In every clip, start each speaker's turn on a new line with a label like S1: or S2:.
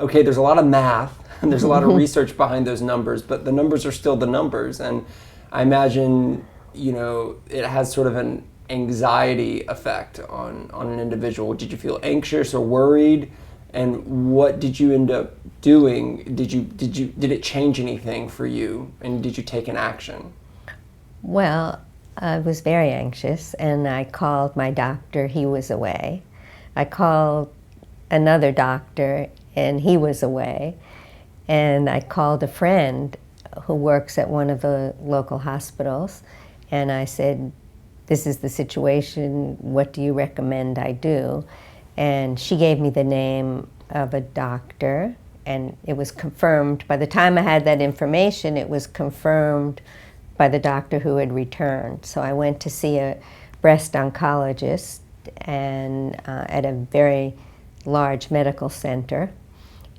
S1: okay, there's a lot of math and there's a lot of research behind those numbers, but the numbers are still the numbers. And I imagine, it has sort of an anxiety effect on an individual. Did you feel anxious or worried? And what did you end up doing? Did it change anything for you? And did you take an action?
S2: Well, I was very anxious, and I called my doctor. He was away. I called another doctor, and he was away. And I called a friend who works at one of the local hospitals, and I said, this is the situation, what do you recommend I do? And she gave me the name of a doctor, and it was confirmed. By the time I had that information, it was confirmed by the doctor who had returned. So I went to see a breast oncologist and at a very large medical center.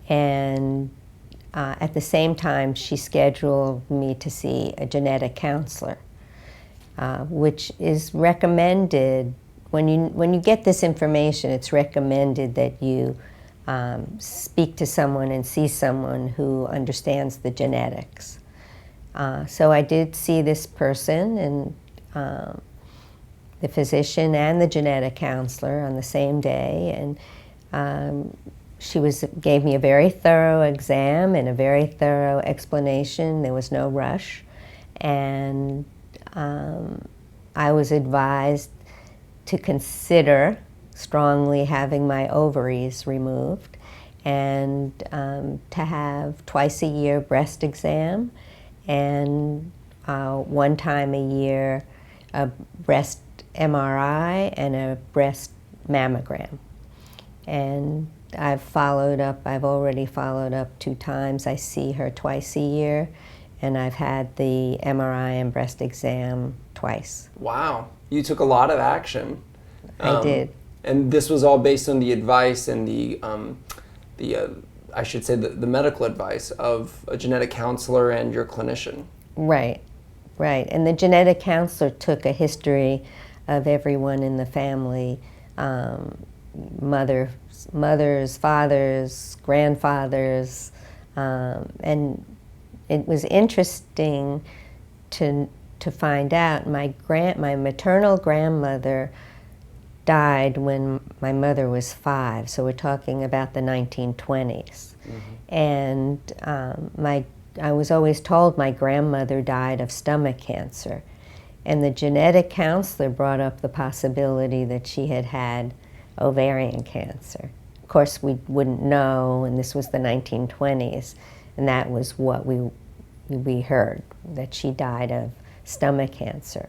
S2: And at the same time, she scheduled me to see a genetic counselor, which is recommended. When you get this information, it's recommended that you speak to someone and see someone who understands the genetics. So I did see this person, and the physician and the genetic counselor on the same day, and she gave me a very thorough exam and a very thorough explanation. There was no rush, and I was advised to consider strongly having my ovaries removed and to have twice a year breast exam and one time a year a breast MRI and a breast mammogram. And I've already followed up 2 times. I see her twice a year, and I've had the MRI and breast exam twice.
S1: Wow, you took a lot of action.
S2: I did.
S1: And this was all based on the advice and the I should say the medical advice of a genetic counselor and your clinician.
S2: Right. And the genetic counselor took a history of everyone in the family, mothers, fathers, grandfathers, and it was interesting to find out my maternal grandmother died when my mother was 5, so we're talking about the 1920s. Mm-hmm. And I was always told my grandmother died of stomach cancer, and the genetic counselor brought up the possibility that she had had ovarian cancer. Of course, we wouldn't know, and this was the 1920s, and that was what we heard, that she died of stomach cancer,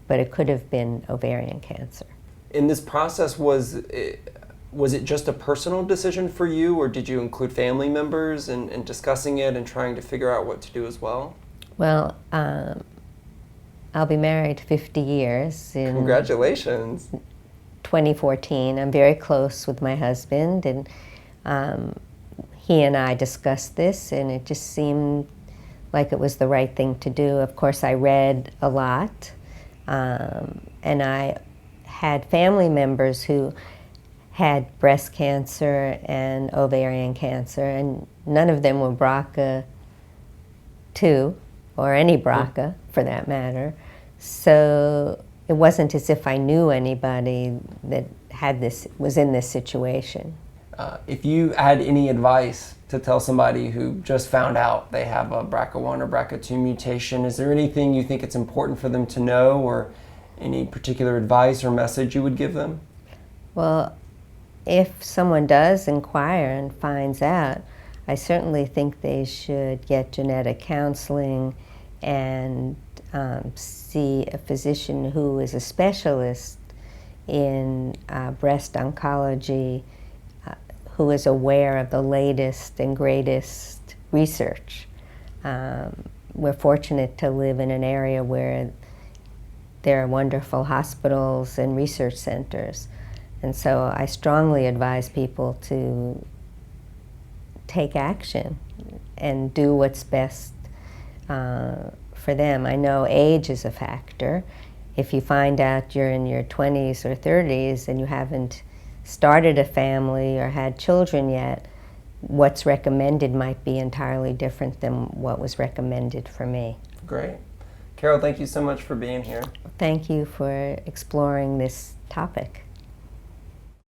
S2: but it could have been ovarian cancer.
S1: In this process, was it just a personal decision for you, or did you include family members in discussing it and trying to figure out what to do as well?
S2: Well, I'll be married 50 years in
S1: Congratulations.
S2: 2014. I'm very close with my husband, and he and I discussed this, and it just seemed like it was the right thing to do. Of course, I read a lot, and I had family members who had breast cancer and ovarian cancer, and none of them were BRCA2, or any BRCA for that matter. So it wasn't as if I knew anybody that was in this situation.
S1: If you had any advice to tell somebody who just found out they have a BRCA1 or BRCA2 mutation, is there anything you think it's important for them to know, or any particular advice or message you would give them?
S2: Well, if someone does inquire and finds out, I certainly think they should get genetic counseling and see a physician who is a specialist in breast oncology, who is aware of the latest and greatest research. We're fortunate to live in an area where there are wonderful hospitals and research centers. And so I strongly advise people to take action and do what's best for them. I know age is a factor. If you find out you're in your 20s or 30s and you haven't started a family or had children yet, what's recommended might be entirely different than what was recommended for me.
S1: Great. Carole, thank you so much for being here.
S2: Thank you for exploring this topic.